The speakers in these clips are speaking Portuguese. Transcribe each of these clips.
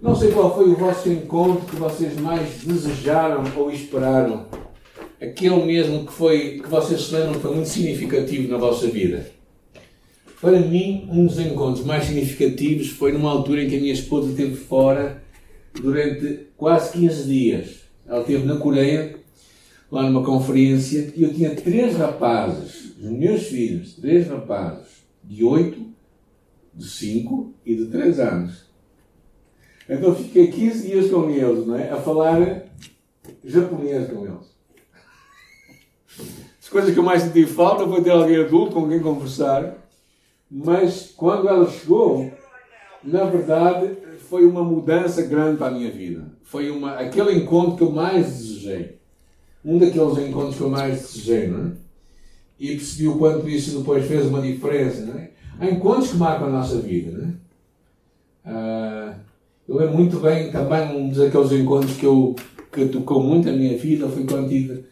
Não sei qual foi o vosso encontro que vocês mais desejaram ou esperaram. Aquele mesmo que vocês se lembram que foi muito significativo na vossa vida. Para mim, um dos encontros mais significativos foi numa altura em que a minha esposa esteve fora durante quase 15 dias. Ela esteve na Coreia, lá numa conferência, e eu tinha 3 rapazes, os meus filhos, 3 rapazes, de 8, de 5 e de 3 anos. Então fiquei 15 dias com eles, não é? A falar japonês com eles. As coisas que eu mais senti falta foi ter alguém adulto com quem conversar. Mas quando ela chegou, na verdade, foi uma mudança grande para a minha vida. Foi aquele encontro que eu mais desejei. Um daqueles encontros que eu mais desejei, não é? E percebi o quanto isso depois fez uma diferença, não é? Há encontros que marcam a nossa vida, não é? Eu lembro muito bem, também um daqueles encontros que tocou muito a minha vida foi quando tive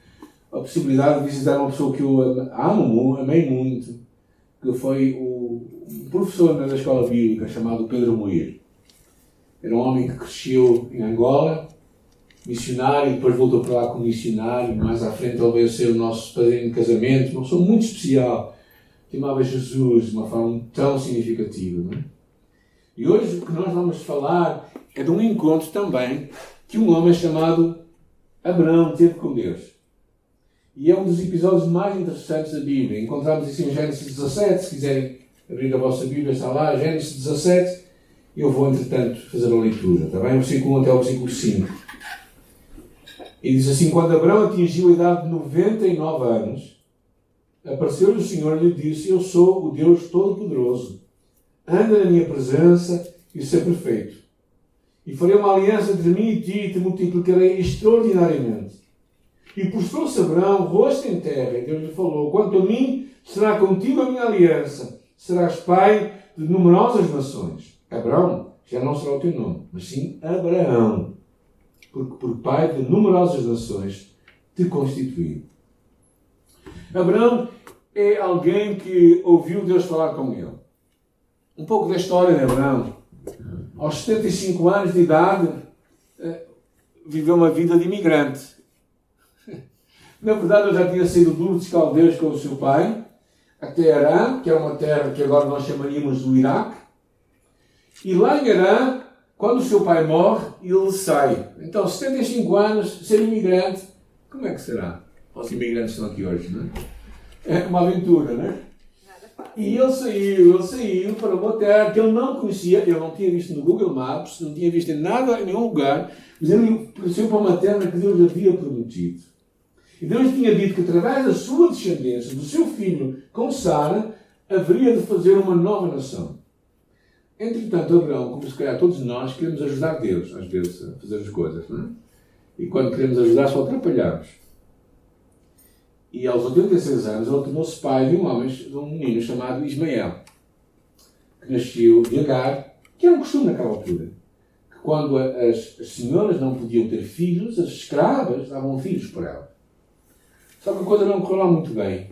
a possibilidade de visitar uma pessoa que eu amei muito, que foi o professor da escola bíblica chamado Pedro Moir. Era um homem que cresceu em Angola, missionário, e depois voltou para lá como missionário. Mais à frente ele veio ser o nosso padrinho de casamento, uma pessoa muito especial, que amava Jesus de uma forma tão significativa, não é? E hoje o que nós vamos falar é de um encontro também que um homem chamado Abraão teve com Deus. E é um dos episódios mais interessantes da Bíblia. Encontramos isso em Gênesis 17. Se quiserem abrir a vossa Bíblia, está lá, Gênesis 17. Eu vou, entretanto, fazer a leitura. Está bem? Versículo 1 até o versículo 5. E diz assim: quando Abraão atingiu a idade de 99 anos, apareceu-lhe o Senhor e lhe disse: eu sou o Deus Todo-Poderoso. Anda na minha presença e ser perfeito. E farei uma aliança entre mim e ti e te multiplicarei extraordinariamente. E prostrou-se Abraão, rosto em terra, e Deus lhe falou: quanto a mim, será contigo a minha aliança. Serás pai de numerosas nações. Abraão já não será o teu nome, mas sim Abraão. Porque por pai de numerosas nações te constituí. Abraão é alguém que ouviu Deus falar com ele. Um pouco da história de Abraão. Aos 75 anos de idade, viveu uma vida de imigrante. Na verdade, ele já tinha saído do Ur dos Caldeus com o seu pai, até Harã, que é uma terra que agora nós chamaríamos do Iraque. E lá em Harã, quando o seu pai morre, ele sai. Então, 75 anos, ser imigrante, como é que será? Os imigrantes estão aqui hoje, não é? É uma aventura, não é? E ele saiu para uma terra que ele não conhecia, ele não tinha visto no Google Maps, não tinha visto em nada, em nenhum lugar, mas ele saiu para uma terra que Deus lhe havia prometido. E Deus tinha dito que através da sua descendência, do seu filho, com Sara, haveria de fazer uma nova nação. Entretanto, Abraão, como se calhar todos nós, queremos ajudar Deus, às vezes, a fazer as coisas, não é? E quando queremos ajudar, só atrapalhamos. E aos 86 anos, ele tornou-se pai de um menino chamado Ismael, que nasceu de Agar, que era um costume naquela altura. Que quando as senhoras não podiam ter filhos, as escravas davam filhos por ela. Só que a coisa não correu lá muito bem.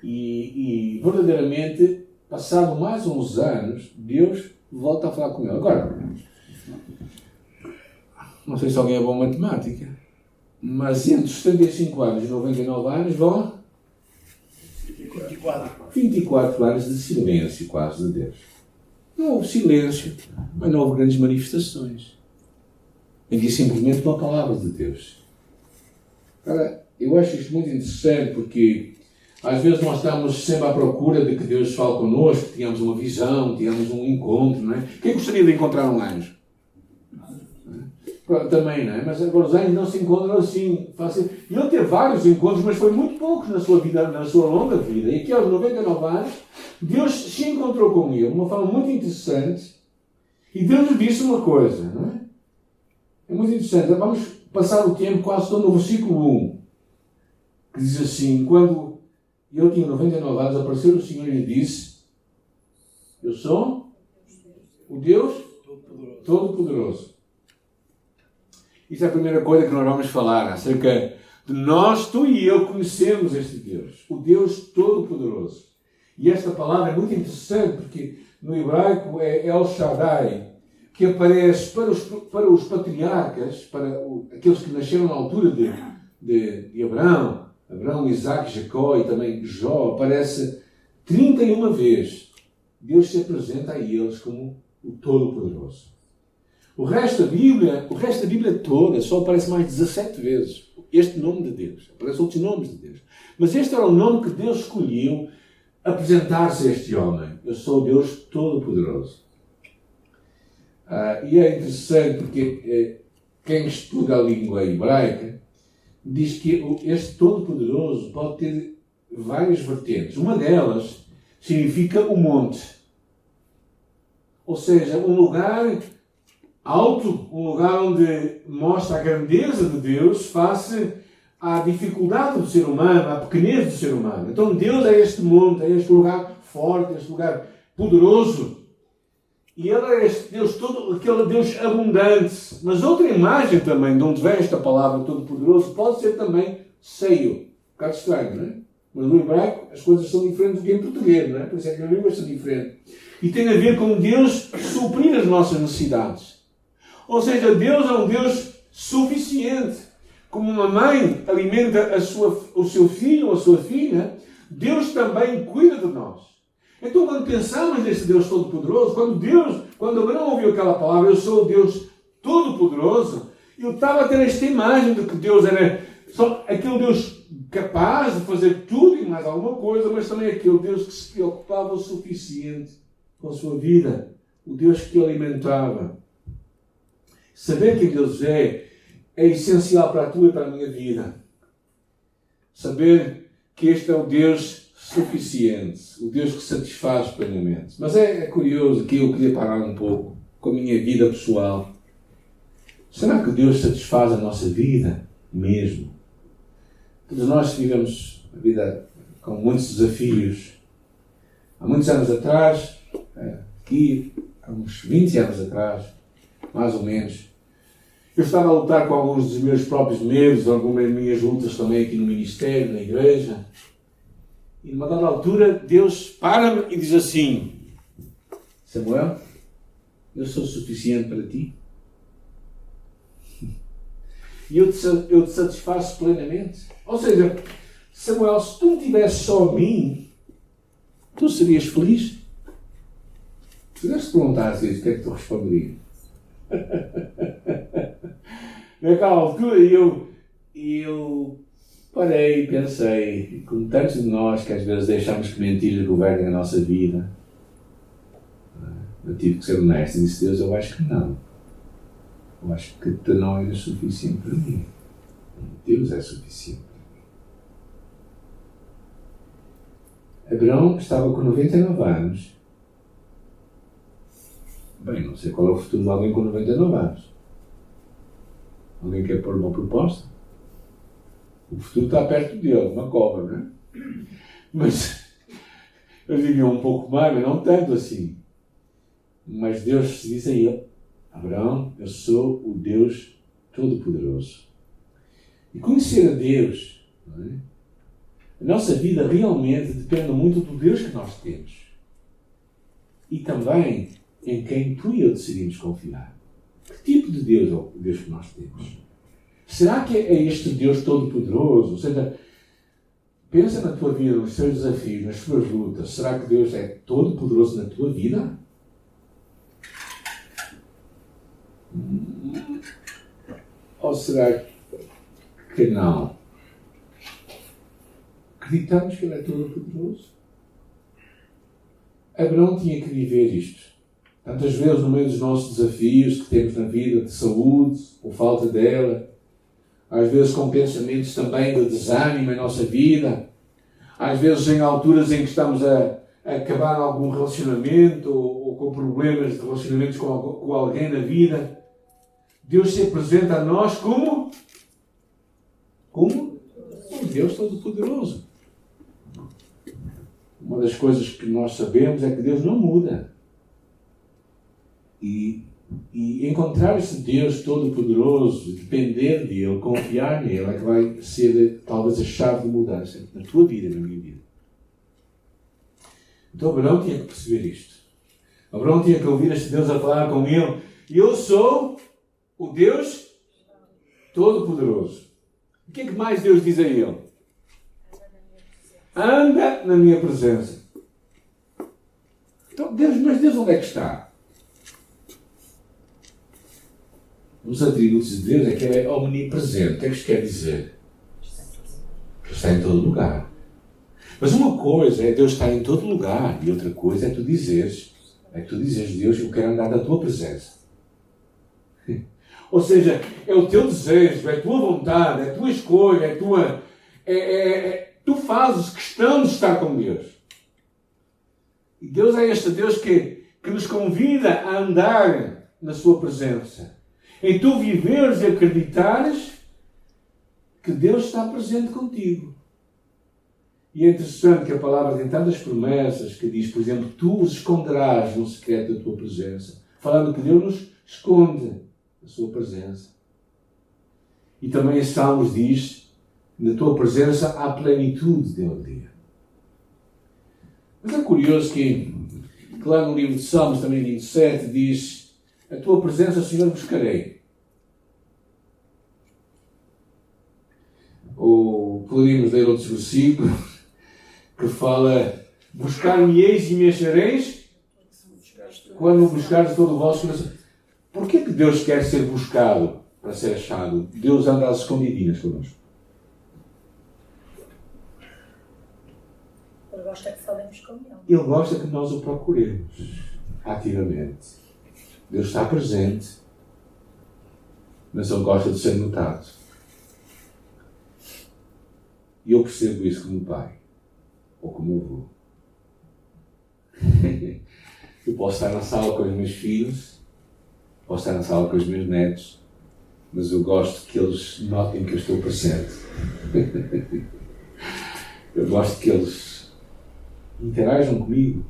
E verdadeiramente, passado mais uns anos, Deus volta a falar com ele. Agora, não sei se alguém é bom em matemática, mas entre os 75 anos e 99 anos vão 24 anos de silêncio quase de Deus. Não houve silêncio, mas não houve grandes manifestações. Havia simplesmente uma palavra de Deus. Agora, eu acho isto muito interessante porque às vezes nós estamos sempre à procura de que Deus fale connosco, que tenhamos uma visão, tenhamos um encontro, não é? Quem gostaria de encontrar um anjo? Também, não é? Mas agora os anjos não se encontram assim fácil. E ele teve vários encontros, mas foi muito poucos na sua vida, na sua longa vida. E aqui aos 99 anos, Deus se encontrou com ele de uma forma muito interessante e Deus lhe disse uma coisa, não é? É muito interessante. Vamos passar o tempo quase todo no versículo 1, que diz assim: quando ele tinha 99 anos, apareceu o Senhor e lhe disse: eu sou o Deus Todo-Poderoso. Isso é a primeira coisa que nós vamos falar acerca de nós, tu e eu conhecemos este Deus, o Deus Todo-Poderoso. E esta palavra é muito interessante porque no hebraico é El Shaddai, que aparece para os patriarcas, aqueles que nasceram na altura de Abraão, Isaac, Jacó e também Jó, aparece 31 vezes. Deus se apresenta a eles como o Todo-Poderoso. O resto da Bíblia toda só aparece mais 17 vezes este nome de Deus. Aparecem outros nomes de Deus. Mas este era o nome que Deus escolheu apresentar-se a este homem. Eu sou o Deus Todo-Poderoso. E é interessante porque quem estuda a língua hebraica diz que este Todo-Poderoso pode ter várias vertentes. Uma delas significa o monte. Ou seja, um lugar alto, um lugar onde mostra a grandeza de Deus face à dificuldade do ser humano, à pequenez do ser humano. Então Deus é este monte, é este lugar forte, este lugar poderoso. E Ele é este Deus todo, aquele Deus abundante. Mas outra imagem também, de onde vem esta palavra todo-poderoso, pode ser também seio. Um bocado estranho, não é? Mas no hebraico as coisas são diferentes do que em português, não é? Por isso é que as línguas são diferentes. E tem a ver com Deus suprir as nossas necessidades. Ou seja, Deus é um Deus suficiente. Como uma mãe alimenta o seu filho ou a sua filha, Deus também cuida de nós. Então, quando pensamos nesse Deus Todo-Poderoso, quando Abraão ouviu aquela palavra, eu sou o Deus Todo-Poderoso, ele estava a ter esta imagem de que Deus era só aquele Deus capaz de fazer tudo e mais alguma coisa, mas também aquele Deus que se preocupava o suficiente com a sua vida, o Deus que o alimentava. Saber quem Deus é essencial para a tua e para a minha vida. Saber que este é o Deus suficiente, o Deus que satisfaz plenamente. Mas é curioso que eu queria parar um pouco com a minha vida pessoal. Será que Deus satisfaz a nossa vida mesmo? Todos nós vivemos a vida com muitos desafios. Há muitos anos atrás, aqui, há uns 20 anos atrás, mais ou menos, eu estava a lutar com alguns dos meus próprios medos, algumas das minhas lutas também aqui no ministério, na igreja. E numa dada altura, Deus para-me e diz assim: Samuel, eu sou suficiente para ti. E eu te satisfaço plenamente. Ou seja, Samuel, se tu me tivesses só a mim, tu serias feliz? Se Deus te perguntasse isso, o que é que tu responderias? Naquela altura eu parei e pensei, como tantos de nós que às vezes deixamos que mentiras governem a nossa vida, eu tive que ser honesto e disse: Deus, eu acho que não. Eu acho que tu não eras suficiente para mim. Deus é suficiente para mim. Abraão estava com 99 anos. Bem, não sei qual é o futuro de alguém com 99 anos. Alguém quer pôr uma proposta? O futuro está perto dele, uma cobra, não é? Mas eu diria um pouco mais, mas não tanto assim. Mas Deus diz a ele: Abraão, eu sou o Deus Todo-Poderoso. E conhecer a Deus, não é? A nossa vida realmente depende muito do Deus que nós temos. E também em quem tu e eu decidimos confiar. Que tipo de Deus é o Deus que nós temos? Será que é este Deus Todo-Poderoso? Ou seja, pensa na tua vida, nos teus desafios, nas tuas lutas. Será que Deus é Todo-Poderoso na tua vida? Ou será que não? Acreditamos que Ele é Todo-Poderoso? Abraão tinha que viver isto. Tantas vezes, no meio dos nossos desafios que temos na vida, de saúde, ou falta dela, às vezes com pensamentos também de desânimo em nossa vida, às vezes em alturas em que estamos a acabar algum relacionamento, ou com problemas de relacionamentos com alguém na vida, Deus se apresenta a nós como um Deus Todo-Poderoso. Uma das coisas que nós sabemos é que Deus não muda. E encontrar esse Deus Todo-Poderoso, depender dele, confiar nele, é que vai ser talvez a chave de mudança na tua vida e na minha vida. Então Abraão tinha que perceber isto. Abraão tinha que ouvir este Deus a falar com ele Eu sou o Deus Todo-Poderoso. O que é que mais Deus diz a ele? Anda na minha presença. Então, mas Deus onde é que está? Um dos atributos de Deus é que Ele é omnipresente. O que é que isto quer dizer? Ele está em todo lugar. Mas uma coisa é Deus estar em todo lugar e outra coisa é tu dizeres, Deus, eu quero andar na tua presença. Ou seja, é o teu desejo, é a tua vontade, é a tua escolha, é a tua... tu fazes questão de estar com Deus. E Deus é este Deus que nos convida a andar na sua presença. Em tu viveres e acreditares que Deus está presente contigo. E é interessante que a palavra tem tantas promessas que diz, por exemplo, tu os esconderás no secreto da tua presença. Falando que Deus nos esconde a sua presença. E também em Salmos diz, na tua presença há plenitude de alegria. Mas é curioso que lá no livro de Salmos, também 27, diz, a tua presença, Senhor, buscarei. Ou poderíamos ler outros versículos que fala, buscar-me-eis e me achareis quando buscares todo o vosso coração. Porquê que Deus quer ser buscado para ser achado? Deus anda às escondidinhas connosco. Ele gosta que falemos com Ele. Ele gosta que nós o procuremos ativamente. Deus está presente, mas Ele gosta de ser notado. E eu percebo isso como pai, ou como avô. Eu posso estar na sala com os meus filhos, posso estar na sala com os meus netos, mas eu gosto que eles notem que eu estou presente. Eu gosto que eles interajam comigo.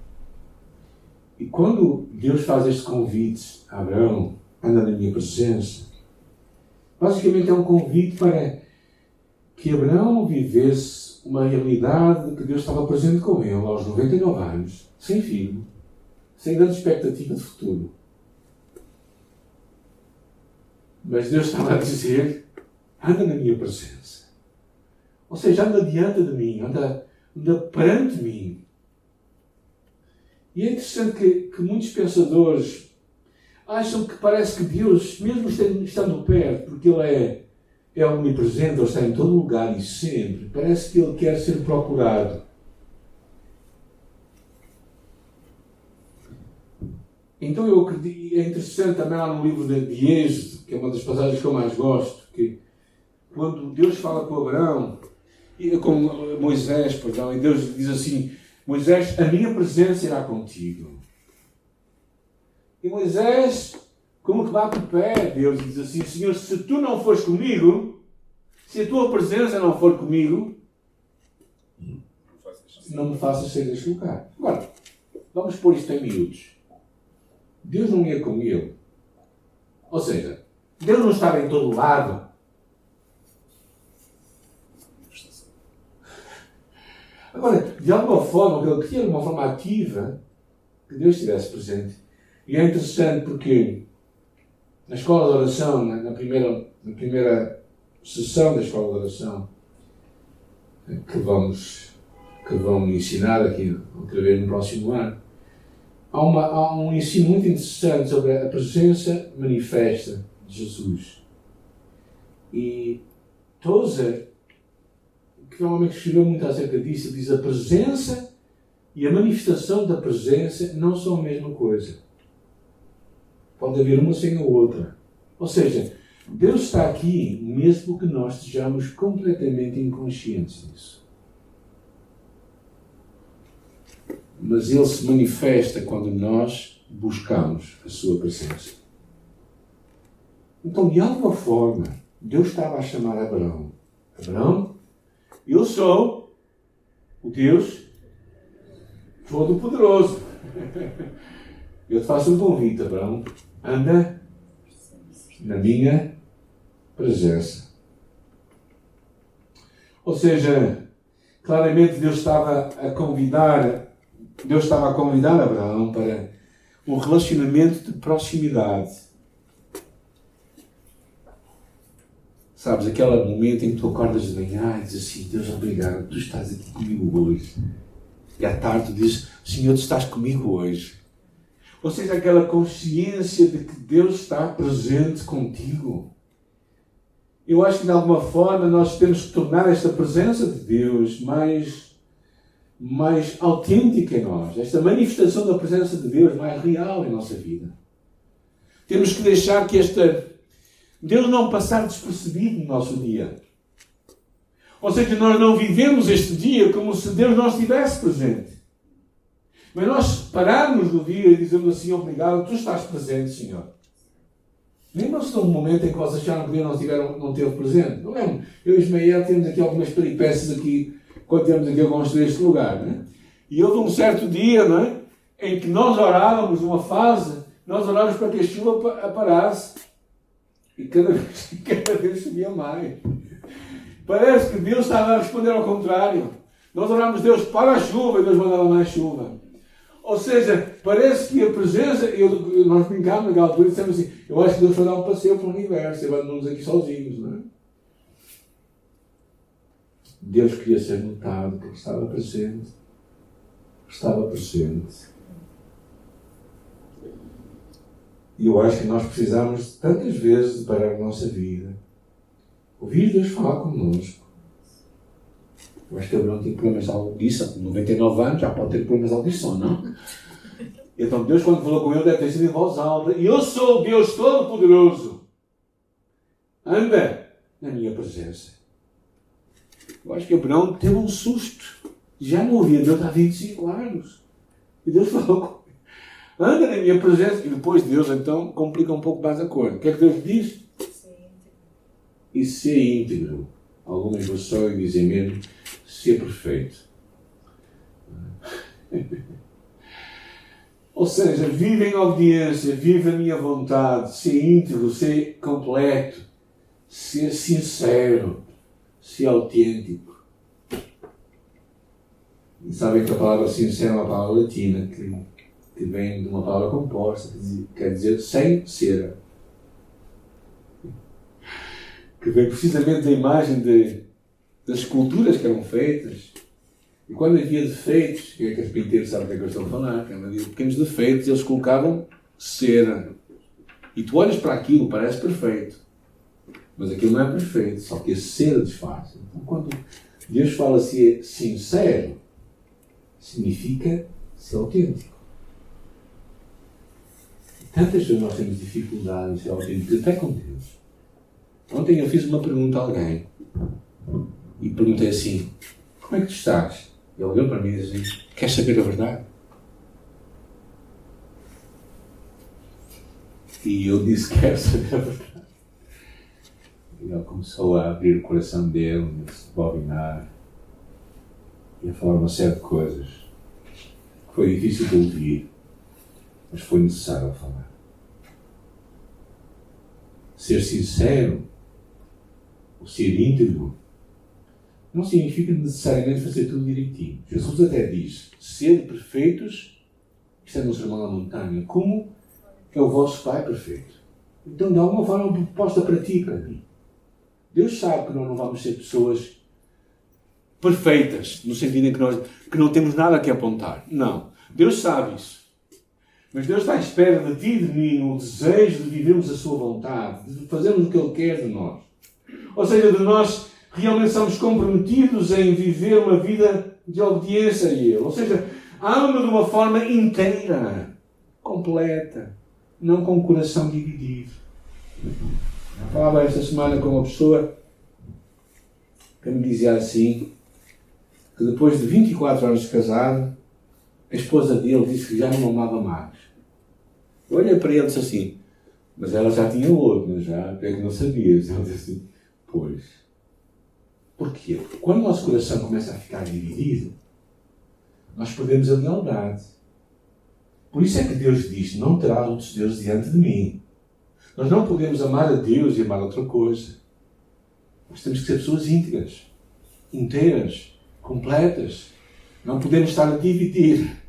E quando Deus faz este convite a Abraão, anda na minha presença, basicamente é um convite para que Abraão vivesse uma realidade de que Deus estava presente com ele aos 99 anos, sem filho, sem grande expectativa de futuro. Mas Deus estava a dizer, anda na minha presença. Ou seja, anda diante de mim, anda perante mim. E é interessante que muitos pensadores acham que parece que Deus, mesmo estando perto, porque Ele é omnipresente, Ele está em todo lugar e sempre, parece que Ele quer ser procurado. Então eu acredito, é interessante também lá no livro de Êxodo, que é uma das passagens que eu mais gosto, que quando Deus fala com Abraão, e com Moisés, perdão, e Deus diz assim, Moisés, a minha presença irá contigo. E Moisés, como que bate o pé, Deus diz assim, Senhor, se tu não fores comigo, se a tua presença não for comigo, não me faças sair deste lugar. Agora, vamos pôr isto em miúdos. Deus não ia com ele. Ou seja, Deus não estava em todo lado. Agora, de alguma forma, ele queria de uma forma ativa que Deus estivesse presente. E é interessante porque na escola de oração, na primeira sessão da escola de oração, que vão ensinar aqui outra vez no próximo ano, há um ensino muito interessante sobre a presença manifesta de Jesus. E Tozer, que é um homem que escreveu muito acerca disso, diz a presença e a manifestação da presença não são a mesma coisa. Pode haver uma sem a outra. Ou seja, Deus está aqui mesmo que nós estejamos completamente inconscientes disso. Mas Ele se manifesta quando nós buscamos a sua presença. Então, de alguma forma, Deus estava a chamar Abraão. Abraão, eu sou o Deus Todo-Poderoso. Eu te faço um convite, Abraão. Anda na minha presença. Ou seja, claramente Deus estava a convidar Abraão para um relacionamento de proximidade. Sabes, aquele momento em que tu acordas de manhã e dizes assim, Deus, obrigado, tu estás aqui comigo hoje. E à tarde tu dizes, Senhor, tu estás comigo hoje. Ou seja, aquela consciência de que Deus está presente contigo. Eu acho que de alguma forma nós temos que tornar esta presença de Deus mais autêntica em nós. Esta manifestação da presença de Deus mais real em nossa vida. Temos que deixar que Deus não passar despercebido no nosso dia. Ou seja, nós não vivemos este dia como se Deus não estivesse presente. Mas nós pararmos no dia e dizemos assim, obrigado, tu estás presente, Senhor. Lembram-se de um momento em que vocês acharam que Deus não esteve presente? Não lembro. Eu e Ismael temos aqui algumas peripécias aqui, quando temos aqui a construir este lugar. Não é? E houve um certo dia, não é? Em que nós orávamos, numa fase, nós orávamos para que a chuva parasse. E cada vez subia mais. Parece que Deus estava a responder ao contrário. Nós orávamos, Deus, para a chuva, e Deus mandava mais chuva. Ou seja, parece que a presença... Nós brincámos naquela altura e dissemos assim, eu acho que Deus foi dar um passeio para o universo, e abandonou-nos aqui sozinhos, não é? Deus queria ser notado porque estava presente. Estava presente. E eu acho que nós precisamos tantas vezes de parar a nossa vida, ouvir Deus falar connosco. Eu acho que Abraão tem problemas de audição, com 99 anos já pode ter problemas de audição, não? Então Deus, quando falou com ele, deve ter sido em voz alta. E eu sou o Deus Todo-Poderoso. Anda na minha presença. Eu acho que Abraão teve um susto. Já não ouvia Deus há 25 anos. E Deus falou com ele. Anda na minha presença. E depois Deus, então, complica um pouco mais a coisa. O que é que Deus diz? E ser íntegro. Algumas versões dizem mesmo ser perfeito. Ou seja, vive em obediência, vive a minha vontade, ser íntegro, ser completo, ser sincero, ser autêntico. E sabem que a palavra sincero é uma palavra latina que vem de uma palavra composta, que quer dizer sem cera. Que vem precisamente da imagem das esculturas que eram feitas. E quando havia defeitos, que é carpinteiro sabe o que é que eu estou a falar, quando havia pequenos defeitos, eles colocavam cera. E tu olhas para aquilo, parece perfeito. Mas aquilo não é perfeito, só que a cera desfaz. Então, quando Deus fala ser sincero, significa ser autêntico. E tantas vezes nós temos dificuldade em ser autênticos, até com Deus. Ontem eu fiz uma pergunta a alguém e perguntei assim, como é que tu estás? Ele olhou para mim e disse assim, queres saber a verdade? E eu disse, quero saber a verdade. E ele começou a abrir o coração dele, a se bobinar e a falar uma série de coisas que foi difícil de ouvir, mas foi necessário falar. Ser sincero, o ser íntegro, não significa necessariamente fazer tudo direitinho. Jesus até diz, sede perfeitos, isto é no Sermão da Montanha, como é o vosso Pai perfeito. Então, de alguma forma, uma proposta para ti e para mim. Deus sabe que nós não vamos ser pessoas perfeitas, no sentido em que não temos nada que apontar. Não. Deus sabe isso. Mas Deus está à espera de ti e de mim, no desejo de vivermos a sua vontade, de fazermos o que Ele quer de nós. Ou seja, de nós realmente somos comprometidos em viver uma vida de obediência a Ele. Ou seja, ama de uma forma inteira, completa, não com o coração dividido. Eu falava esta semana com uma pessoa que me dizia assim, que depois de 24 anos de casado, a esposa dele disse que já não amava mais. Eu olhei para ele e disse assim, mas ela já tinha outro, já, até que não sabias. Ele disse assim, pois. Porquê? Porque quando o nosso coração começa a ficar dividido, nós perdemos a lealdade. Por isso é que Deus diz, não terás outros deuses diante de mim. Nós não podemos amar a Deus e amar outra coisa. Nós temos que ser pessoas íntegras, inteiras, completas. Não podemos estar a dividir.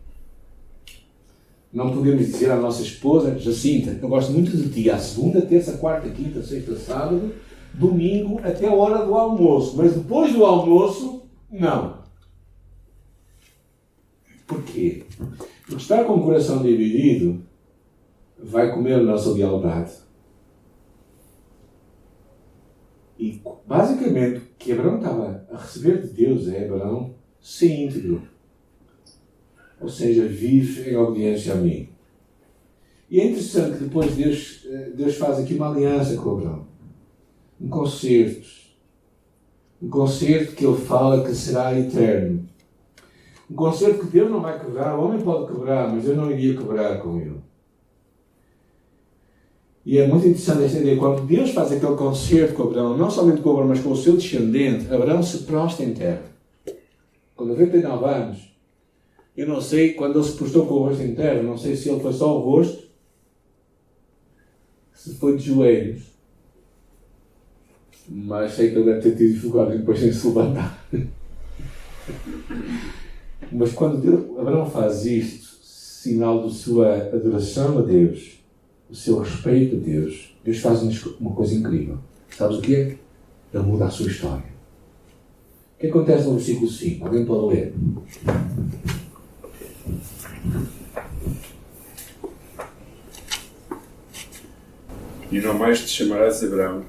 Não podemos dizer à nossa esposa, Jacinta, eu gosto muito de ti, à segunda, terça, quarta, quinta, sexta, sábado, domingo até a hora do almoço. Mas depois do almoço, não. Porquê? Porque estar com o coração dividido vai comer a nossa lealdade. E basicamente o que Abraão estava a receber de Deus é Abraão ser íntegro. Ou seja, vive em obediência a mim. E é interessante que depois Deus faz aqui uma aliança com Abraão. Um concerto. Um concerto que ele fala que será eterno. Um concerto que Deus não vai quebrar. O homem pode quebrar, mas Deus não iria quebrar com ele. E é muito interessante esta ideia. Quando Deus faz aquele concerto com Abraão, não somente com Abraão, mas com o seu descendente, Abraão se prostra em terra. Com 99 anos, eu não sei, quando ele se prostrou com o rosto em terra, não sei se ele foi só o rosto, se foi de joelhos, mas sei que ele deve ter tido dificuldade depois em se levantar. Mas quando Abraão faz isto, sinal da sua adoração a Deus, o seu respeito a Deus, Deus faz uma coisa incrível. Sabes o que é? Ele muda a sua história. O que acontece no versículo 5? Alguém pode ler? E não mais te chamarás Abraão,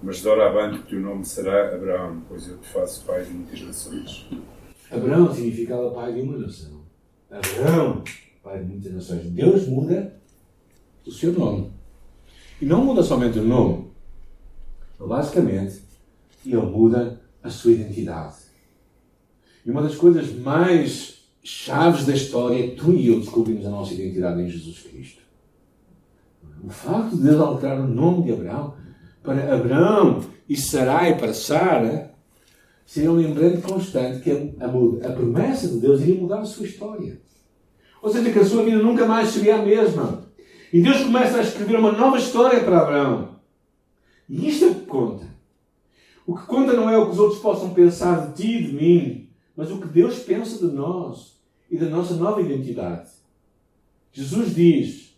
mas de hora avante o teu nome será Abraão, pois eu te faço pai de muitas nações. Abraão significava pai de uma nação. Abraão, pai de muitas nações. Deus muda o seu nome. E não muda somente o nome. Basicamente, ele muda a sua identidade. E uma das coisas mais chaves da história é que tu e eu descobrimos a nossa identidade em Jesus Cristo. O facto de Deus alterar o nome de Abraão para Abraão e Sarai para Sara seria um lembrete constante que a promessa de Deus iria mudar a sua história. Ou seja, que a sua vida nunca mais seria a mesma. E Deus começa a escrever uma nova história para Abraão. E isto é o que conta. O que conta não é o que os outros possam pensar de ti e de mim, mas o que Deus pensa de nós e da nossa nova identidade. Jesus diz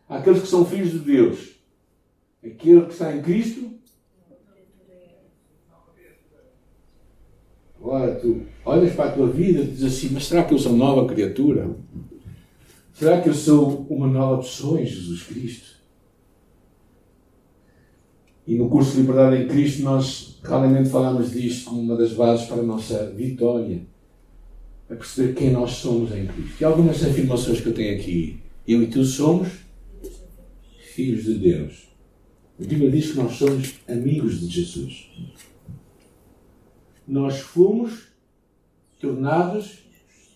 àqueles que são filhos de Deus, aquele que está em Cristo. Agora tu olhas para a tua vida e dizes assim, mas será que eu sou nova criatura? Será que eu sou uma nova pessoa em Jesus Cristo? E no curso de Liberdade em Cristo nós claramente falamos disto como uma das bases para a nossa vitória. A perceber quem nós somos em Cristo. E algumas afirmações que eu tenho aqui. Eu e tu somos filhos de Deus. A Bíblia diz que nós somos amigos de Jesus. Nós fomos tornados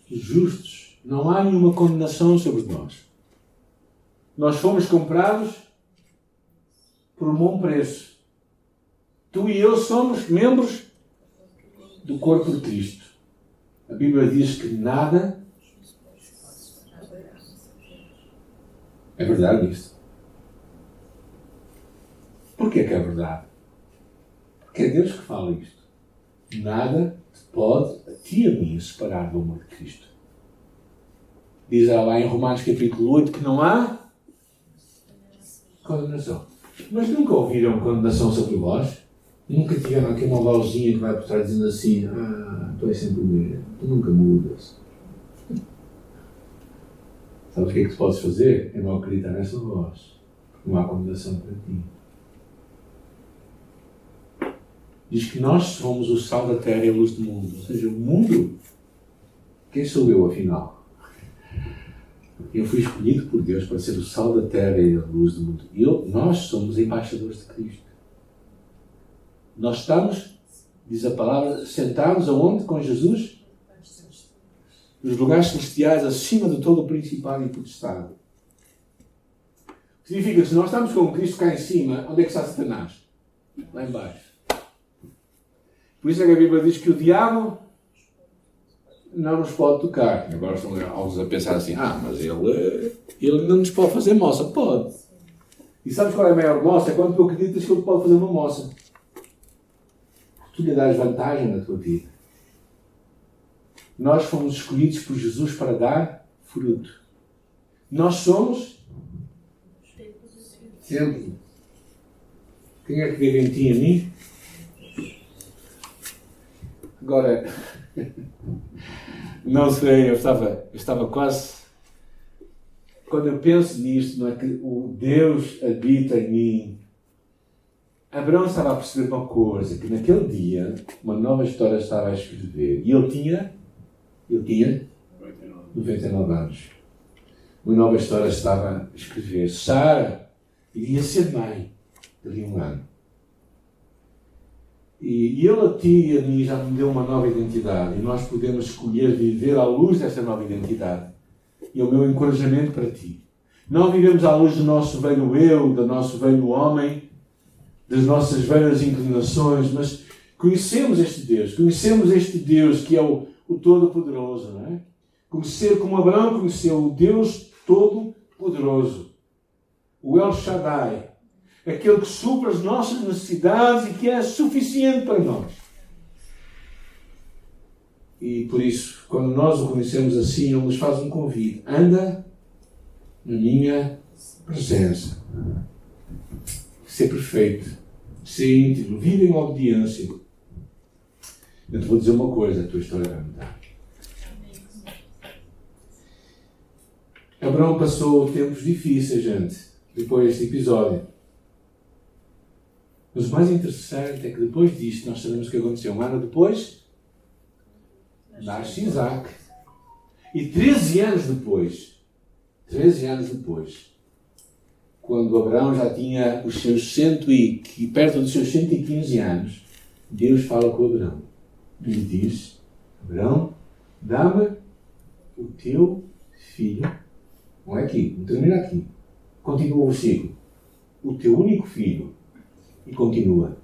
justos. Não há nenhuma condenação sobre nós. Nós fomos comprados por um bom preço. Tu e eu somos membros do corpo de Cristo. A Bíblia diz que nada... É verdade isso. Porquê que é verdade? Porque é Deus que fala isto. Nada te pode, a ti e a mim, separar do amor de Cristo. Diz lá em Romanos capítulo 8 que não há condenação. Mas nunca ouviram condenação sobre vós? Nunca tiveram aqui uma vozzinha que vai por trás dizendo assim, tu és sempre o mesmo, tu nunca mudas. Sabes o que é que tu podes fazer? É não acreditar nessa voz. Porque não há condenação para ti. Diz que nós somos o sal da terra e a luz do mundo. Ou seja, o mundo, quem sou eu afinal? Eu fui escolhido por Deus para ser o sal da terra e a luz do mundo. Nós somos embaixadores de Cristo. Nós estamos, diz a palavra, sentados aonde com Jesus? Nos lugares celestiais, acima de todo o principado e potestade. Significa que se nós estamos com Cristo cá em cima, onde é que está Satanás? Lá em baixo. Por isso é que a Bíblia diz que o diabo não nos pode tocar. Agora estão alguns a pensar assim, mas ele não nos pode fazer moça. Pode. E sabes qual é a maior moça? É quando tu acreditas que ele pode fazer uma moça. Tu lhe dás vantagem na tua vida. Nós fomos escolhidos por Jesus para dar fruto. Nós somos templo. Quem é que vive em ti e em mim? Agora, não sei, eu estava quase... Quando eu penso nisto, não é que o Deus habita em mim. Abraão estava a perceber uma coisa, que naquele dia uma nova história estava a escrever. E ele tinha 99 anos. Uma nova história estava a escrever. Sara iria ser mãe dali um ano. E ele a ti e a mim já me deu uma nova identidade. E nós podemos escolher viver à luz dessa nova identidade. E é o meu encorajamento para ti. Não vivemos à luz do nosso velho eu, do nosso velho homem, das nossas velhas inclinações, mas conhecemos este Deus que é o Todo-Poderoso, não é? Conhecer como Abraão conheceu o Deus Todo-Poderoso, o El Shaddai, aquele que supra as nossas necessidades e que é suficiente para nós. E por isso, quando nós o conhecemos assim, Ele nos faz um convite. Anda na minha presença. Ser perfeito. Ser íntegro. Vive em obediência. Eu te vou dizer uma coisa, a tua história vai mudar. Abraão passou tempos difíceis, gente, depois deste episódio. Mas o mais interessante é que depois disto, nós sabemos o que aconteceu. Um ano depois, nasce Isaac. E 13 anos depois, quando Abraão já tinha os seus perto dos seus 115 anos, Deus fala com Abraão. E lhe diz: Abraão, dá-me o teu filho. Não é aqui, não termina aqui. Continua o versículo. O teu único filho. E continua.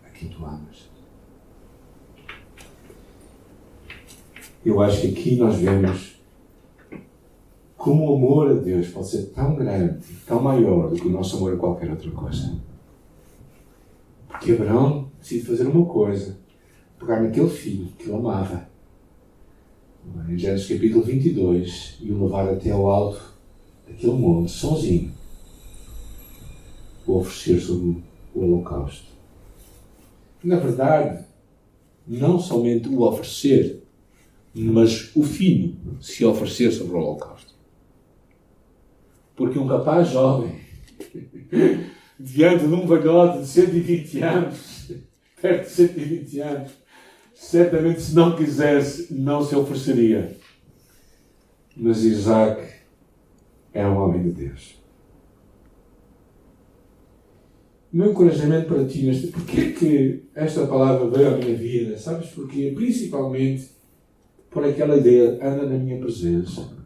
A quem tu amas. Eu acho que aqui nós vemos como o amor a Deus pode ser tão grande, tão maior do que o nosso amor a qualquer outra coisa. Porque Abraão decide fazer uma coisa, pegar naquele filho que ele amava, em Gênesis capítulo 22, e o levar até ao alto daquele monte, sozinho, o oferecer sobre o holocausto. Na verdade, não somente o oferecer, mas o filho se oferecer sobre o holocausto. Porque um rapaz jovem, diante de um velhote de 120 anos, perto de 120 anos, certamente se não quisesse, não se ofereceria. Mas Isaac é um homem de Deus. O meu encorajamento para ti, porquê que esta palavra veio à minha vida? Sabes porquê? Principalmente por aquela ideia, anda na minha presença.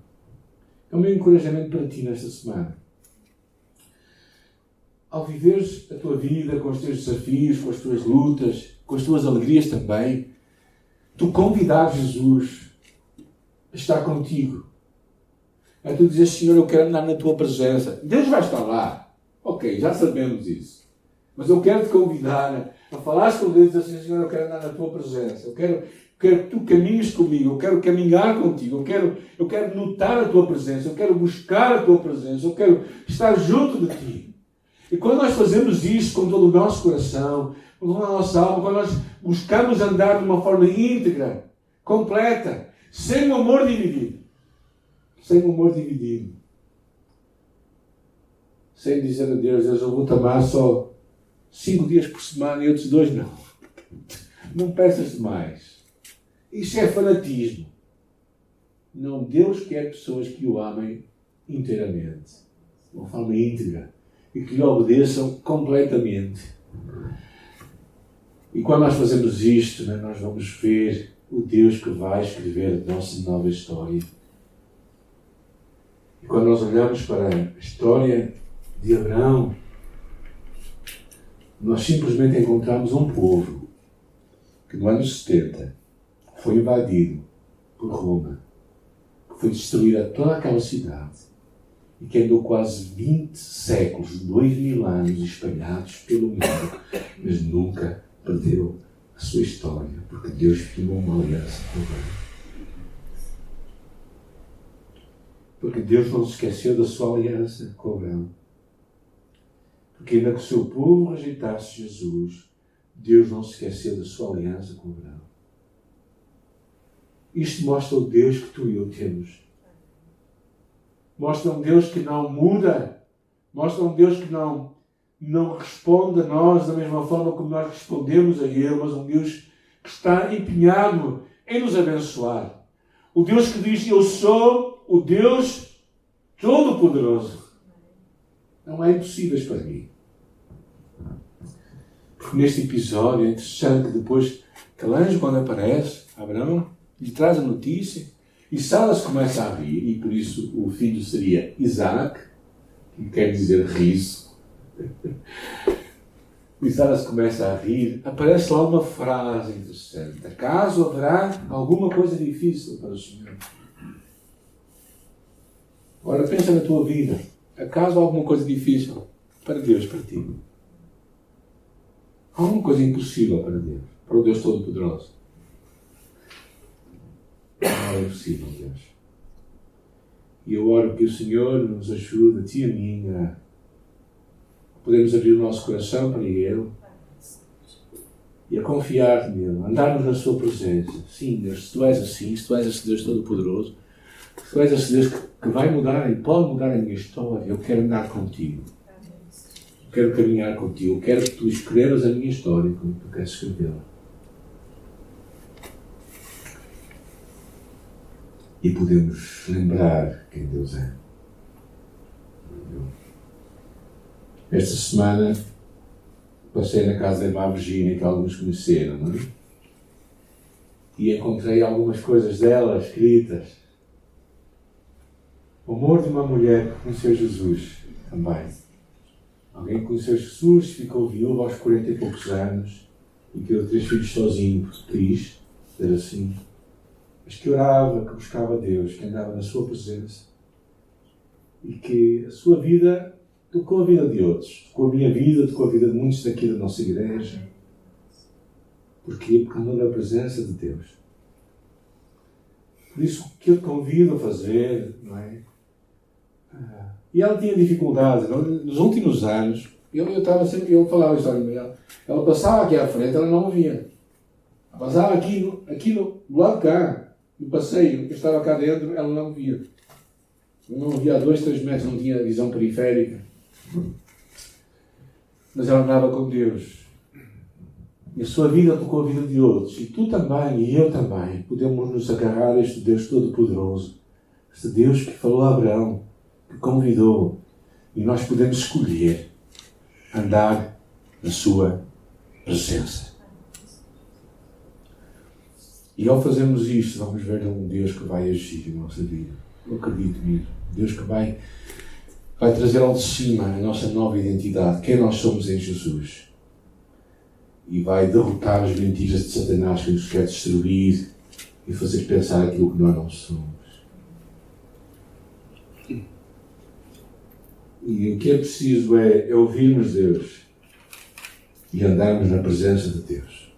É o meu encorajamento para ti nesta semana. Ao viveres a tua vida com os teus desafios, com as tuas lutas, com as tuas alegrias também, tu convidar Jesus a estar contigo. A tu dizer: Senhor, eu quero andar na tua presença. Deus vai estar lá. Ok, já sabemos isso. Mas eu quero te convidar a falar com Deus e dizer assim: Senhor, eu quero andar na tua presença. Eu quero que tu caminhes comigo. Eu quero caminhar contigo. Eu quero notar a tua presença. Eu quero buscar a tua presença. Eu quero estar junto de ti. E quando nós fazemos isso com todo o nosso coração, com toda a nossa alma, quando nós buscamos andar de uma forma íntegra, completa, sem o amor dividido, sem dizer a Deus: eu vou-te amar só 5 dias por semana e outros 2 não. Não peças demais. Isso é fanatismo. Não, Deus quer pessoas que o amem inteiramente, de uma forma íntegra, e que lhe obedeçam completamente. E quando nós fazemos isto, nós vamos ver o Deus que vai escrever a nossa nova história. E quando nós olhamos para a história de Abraão, nós simplesmente encontramos um povo que no ano 70 foi invadido por Roma, que foi destruída toda aquela cidade e que andou quase 20 séculos, 2000 anos espalhados pelo mundo, mas nunca perdeu a sua história, porque Deus firmou uma aliança com Abraão. Porque Deus não se esqueceu da sua aliança com Abraão. Porque ainda que o seu povo rejeitasse Jesus, Deus não se esqueceu da sua aliança com Abraão. Isto mostra o Deus que tu e eu temos. Mostra um Deus que não muda. Mostra um Deus que não responde a nós da mesma forma como nós respondemos a Ele, mas um Deus que está empenhado em nos abençoar. O Deus que diz: eu sou o Deus Todo-Poderoso. Não há impossíveis para mim. Porque neste episódio é interessante que depois que o anjo, quando aparece, Abraão lhe traz a notícia e Sara se começa a rir, e por isso o filho seria Isaac, que quer dizer riso. E Sara se começa a rir. Aparece lá uma frase interessante: acaso haverá alguma coisa difícil para o Senhor? Ora, pensa na tua vida. Acaso há alguma coisa difícil para Deus, para ti? Há alguma coisa impossível para Deus, para o Deus Todo-Poderoso? Não é impossível, Deus. E eu oro que o Senhor nos ajude, a ti e a mim, a podermos abrir o nosso coração para Ele e a confiar nele, a andarmos na sua presença. Sim, Deus, se tu és assim, se tu és esse Deus Todo-Poderoso, se tu és esse Deus que vai mudar e pode mudar a minha história, eu quero andar contigo. Eu quero caminhar contigo. Eu quero que tu escrevas a minha história como tu queres escrevê-la. E podemos lembrar quem Deus é. Esta semana passei na casa da irmã Virgínia, que alguns conheceram, não é? E encontrei algumas coisas dela escritas. O amor de uma mulher que conheceu Jesus também. Alguém que conheceu Jesus, ficou viúva aos 40 e poucos anos e criou 3 filhos sozinho, triste, era assim. Mas que orava, que buscava Deus, que andava na sua presença e que a sua vida tocou a vida de outros, tocou a minha vida, tocou a vida de muitos daqui da nossa igreja. Porquê? Porque andou na presença de Deus. Por isso, o que eu te convido a fazer, não é? E ela tinha dificuldades. Nos últimos anos, eu falava a história dela. Ela passava aqui à frente, ela não ouvia. Ela passava aqui do lado de cá, no passeio, eu estava cá dentro, ela não via. Eu não via a 2, 3 metros, não tinha visão periférica. Mas ela andava com Deus. E a sua vida tocou a vida de outros. E tu também, e eu também, podemos nos agarrar a este Deus Todo-Poderoso. Este Deus que falou a Abraão, que convidou. E nós podemos escolher andar na sua presença. E ao fazermos isto, vamos ver um Deus que vai agir em nossa vida. Eu acredito nisso. Deus que vai trazer ao de cima a nossa nova identidade, quem nós somos em Jesus. E vai derrotar as mentiras de Satanás que nos quer destruir e fazer pensar aquilo que nós não somos. E o que é preciso é ouvirmos Deus e andarmos na presença de Deus.